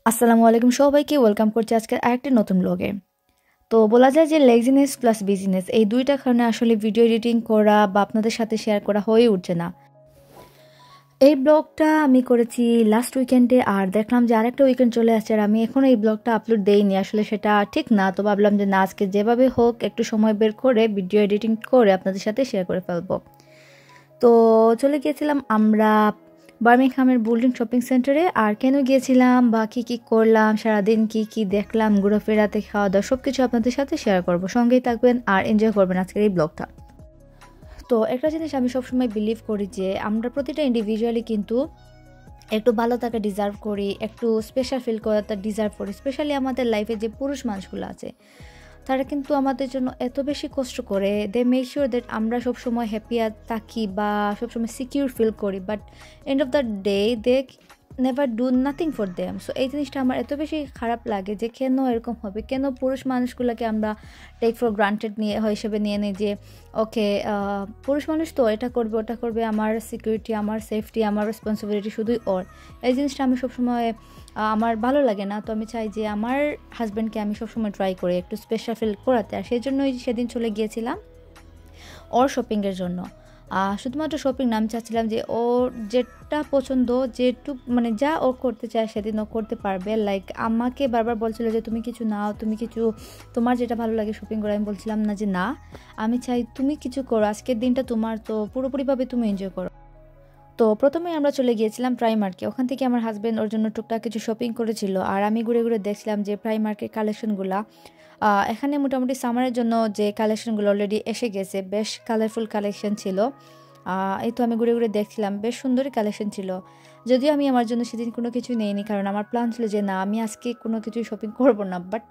আসসালামু আলাইকুম সবাইকে ওয়েলকাম করছি আজকের আরেকটি নতুন ব্লগে। তো বলা যায় যে লেজিনেস প্লাস বিজিনেস এই দুইটা কারণে আসলে ভিডিও এডিটিং করা বা আপনাদের সাথে শেয়ার করা হয়ে উঠছে না। এই ব্লগটা আমি করেছি লাস্ট উইকেন্ডে, আর দেখলাম যে আরেকটা উইকেন্ড চলে আসছে আর আমি এখনও এই ব্লগটা আপলোড দেইনি। আসলে সেটা ঠিক না, তো ভাবলাম যে না, আজকে যেভাবে হোক একটু সময় বের করে ভিডিও এডিটিং করে আপনাদের সাথে শেয়ার করে ফেলবো। তো চলে গিয়েছিলাম আমরা বার্মিংহামের বুলডিং শপিং সেন্টারে। আর কেন গিয়েছিলাম বা কী কী করলাম, সারাদিন কি কি দেখলাম, ঘোরাফেরাতে খাওয়া দাওয়া সব কিছু আপনাদের সাথে শেয়ার করব। সঙ্গেই থাকবেন আর এনজয় করবেন আজকের এই ব্লগটা। তো একটা জিনিস আমি সবসময় বিলিভ করি যে আমরা প্রতিটা ইন্ডিভিজুয়ালি কিন্তু একটু ভালো থাকা ডিজার্ভ করি, একটু স্পেশাল ফিল করাটা ডিজার্ভ করি। স্পেশালি আমাদের লাইফে যে পুরুষ মানুষগুলো আছে তারা কিন্তু আমাদের জন্য এত বেশি কষ্ট করে, দে মেক শিওর দ্যাট আমরা সবসময় হ্যাপি থাকি বা সবসময় সিকিউর ফিল করি, but end of the day they never do nothing for them. So এই জিনিসটা আমার এত বেশি খারাপ লাগে যে কেন এরকম হবে, কেন পুরুষ মানুষগুলোকে আমরা টেক ফর গ্রান্টেড হিসেবে নিয়ে নিই যে ওকে পুরুষ মানুষ তো এটা করবে ওটা করবে, আমার সিকিউরিটি, আমার সেফটি, আমার রেসপন্সিবিলিটি শুধুই ওর। এই জিনিসটা আমি সবসময় আমার ভালো লাগে না। তো আমি চাই যে আমার হাজব্যান্ডকে আমি সবসময় ট্রাই করি একটু স্পেশাল ফিল করাতে, আর সেই জন্যই সেদিন চলে গিয়েছিলাম ওর শপিংয়ের জন্য। শুধুমাত্র শপিং না, আমি চাচ্ছিলাম যে ওর যেটা পছন্দ, মানে যা ও করতে চায় সেদিন ও করতে পারবে। লাইক আমাকে বারবার বলছিল যে তুমি কিছু নাও, তুমি কিছু তোমার যেটা ভালো লাগে শপিং করো। আমি বলছিলাম না যে না, আমি চাই তুমি কিছু করো, আজকের দিনটা তোমার, তো পুরোপুরিভাবে তুমি এনজয় করো। তো প্রথমেই আমরা চলে গিয়েছিলাম প্রাইমার্কে। ওখান থেকে আমার হাজব্যান্ড ওর জন্য টুকটাক কিছু শপিং করেছিল, আর আমি ঘুরে ঘুরে দেখছিলাম যে প্রাইমার্কের কালেকশনগুলো এখানে মোটামুটি সামারের জন্য যে কালেকশনগুলো অলরেডি এসে গেছে, বেশ কালারফুল কালেকশন ছিল। এই তো আমি ঘুরে ঘুরে দেখছিলাম, বেশ সুন্দরই কালেকশন ছিল। যদিও আমি আমার জন্য সেদিন কোনো কিছু নেইনি, কারণ আমার প্ল্যান ছিল যে না, আমি আজকে কোনো কিছুই শপিং করবো না। বাট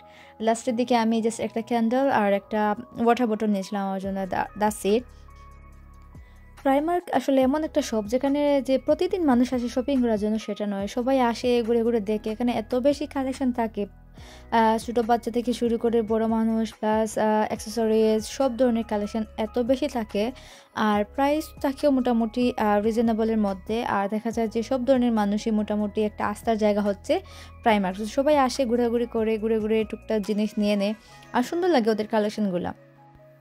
লাস্টের দিকে আমি জাস্ট একটা ক্যান্ডেল আর একটা ওয়াটার বোতল নিয়েছিলাম আমার জন্য, দ্যাটস ইট। প্রাইমার্ক আসলে এমন একটা শপ যেখানে যে প্রতিদিন মানুষ আসে শপিং করার জন্য সেটা নয়, সবাই আসে ঘুরে ঘুরে দেখে। এখানে এত বেশি কালেকশন থাকে, ছোটো বাচ্চা থেকে শুরু করে বড় মানুষ প্লাস অ্যাক্সেসরিজ সব ধরনের কালেকশন এত বেশি থাকে, আর প্রাইস থাকেও মোটামুটি রিজনেবলের মধ্যে। আর দেখা যায় যে সব ধরনের মানুষই মোটামুটি একটা আস্থার জায়গা হচ্ছে প্রাইমার্ক। সবাই আসে ঘোরাঘুরি করে, ঘুরে ঘুরে টুকটাক জিনিস নিয়ে নেয়, আর সুন্দর লাগে ওদের কালেকশনগুলো।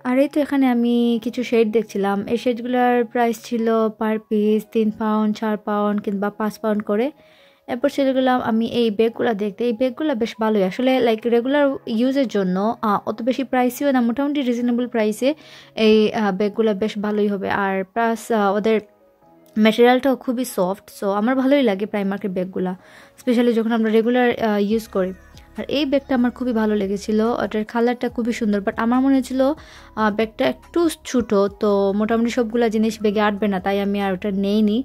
আর এই তো এখানে আমি কিছু শেড দেখছিলাম। এই শেডগুলোর প্রাইস ছিল পার পিস 3 পাউন্ড, 4 পাউন্ড কিংবা 5 পাউন্ড করে। এরপর সেগুলো আমি এই ব্যাগগুলো দেখতে, এই ব্যাগগুলো বেশ ভালোই আসলে, লাইক রেগুলার ইউজের জন্য অত বেশি প্রাইসিও না, মোটামুটি রিজনেবল প্রাইসে এই ব্যাগগুলো বেশ ভালোই হবে। আর প্লাস ওদের ম্যাটেরিয়ালটাও খুবই সফট। সো আমার ভালোই লাগে প্রাইমার্কের ব্যাগগুলো, স্পেশালি যখন আমরা রেগুলার ইউজ করি। আর এই ব্যাগটা আমার খুবই ভালো লেগেছিলো, ওটার কালারটা খুবই সুন্দর। বাট আমার মনে হচ্ছিলো ব্যাগটা একটু ছোটো, তো মোটামুটি সবগুলো জিনিস ব্যাগে আটবে না, তাই আমি আর ওটা নেইনি।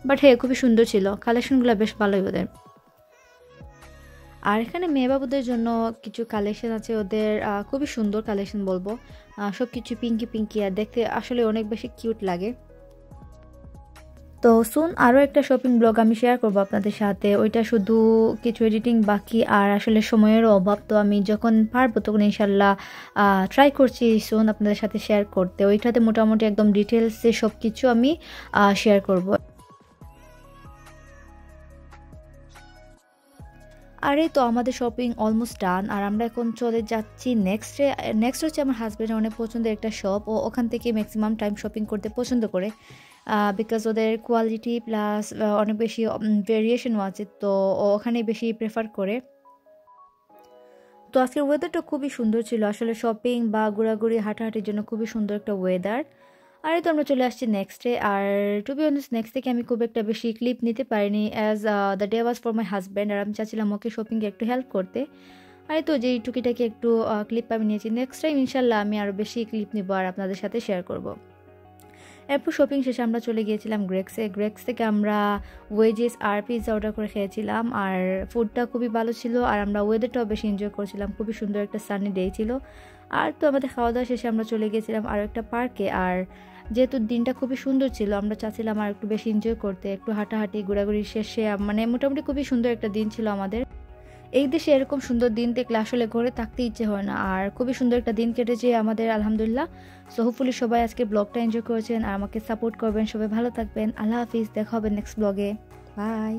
বাট হ্যাঁ, খুবই সুন্দর ছিল, কালেকশনগুলো বেশ ভালোই ওদের। আর এখানে মেয়েবাবুদের জন্য কিছু কালেকশন আছে ওদের, খুবই সুন্দর কালেকশন বলবো। সব কিছু পিঙ্কি পিঙ্কি, আর দেখতে আসলে অনেক বেশি কিউট লাগে। তো সুন আরও একটা শপিং ব্লগ আমি শেয়ার করবো আপনাদের সাথে, ওইটা শুধু কিছু এডিটিং বাকি আর আসলে সময়েরও অভাব। তো আমি যখন পারবো তখন ইনশাল্লাহ ট্রাই করছি সুন আপনাদের সাথে শেয়ার করতে। ওইটাতে মোটামুটি একদম ডিটেলসে সব কিছু আমি শেয়ার করব। আর এই তো আমাদের শপিং অলমোস্ট ডান, আর আমরা এখন চলে যাচ্ছি নেক্সট হচ্ছে আমার হাজব্যান্ডের অনেক পছন্দের একটা শপ, ও ওখান থেকে ম্যাক্সিমাম টাইম শপিং করতে পছন্দ করে, বিকজ ওদের কোয়ালিটি প্লাস অনেক বেশি ভেরিয়েশনও আছে, তো ও ওখানে বেশি প্রেফার করে। তো আজকের ওয়েদারটা খুবই সুন্দর ছিল আসলে, শপিং বা ঘোরাঘুরি হাঁটাহাঁটির জন্য খুবই সুন্দর একটা ওয়েদার। আর এই তো আমরা চলে আসছি নেক্সট ডে। আর টু বি অনেস্ট নেক্সট থেকে আমি খুব একটা বেশি ক্লিপ নিতে পারিনি, as the day was for my husband, আর আমি চাচ্ছিলাম ওকে শপিংয়ে একটু হেল্প করতে। আর এই তো যেই টুকিটাকে একটু ক্লিপ আমি নিয়েছি, নেক্সট টাইম ইনশাল্লাহ আমি আরও বেশি ক্লিপ নিব আর আপনাদের সাথে শেয়ার করব। এরপর শপিং শেষে আমরা চলে গিয়েছিলাম গ্রেক্স থেকে আমরা ওয়েজেস আর পিৎজা অর্ডার করে খেয়েছিলাম, আর ফুডটা খুবই ভালো ছিল, আর আমরা ওয়েদারটাও বেশি এনজয় করছিলাম, খুবই সুন্দর একটা সানি ডে ছিল। আর তো আমাদের খাওয়া দাওয়া শেষে আমরা চলে গিয়েছিলাম আরও একটা পার্কে, আর যেহেতু দিনটা খুবই সুন্দর ছিল আমরা চাচ্ছিলাম আর একটু বেশি এনজয় করতে, একটু হাঁটাহাঁটি ঘোরাঘুরি শেষে মানে মোটামুটি খুবই সুন্দর একটা দিন ছিল আমাদের। এই দেশে এরকম সুন্দর দিন দেখলে আসলে ঘরে থাকতে ইচ্ছে হয় না, আর খুবই সুন্দর একটা দিন কেটেছে আমাদের আলহামদুলিল্লাহ। সো হোপফুলি সবাই আজকে ব্লগটা এনজয় করেছেন আর আমাকে সাপোর্ট করবেন। সবাই ভালো থাকবেন, আল্লাহ হাফিজ, দেখা হবে নেক্সট ব্লগে, বাই।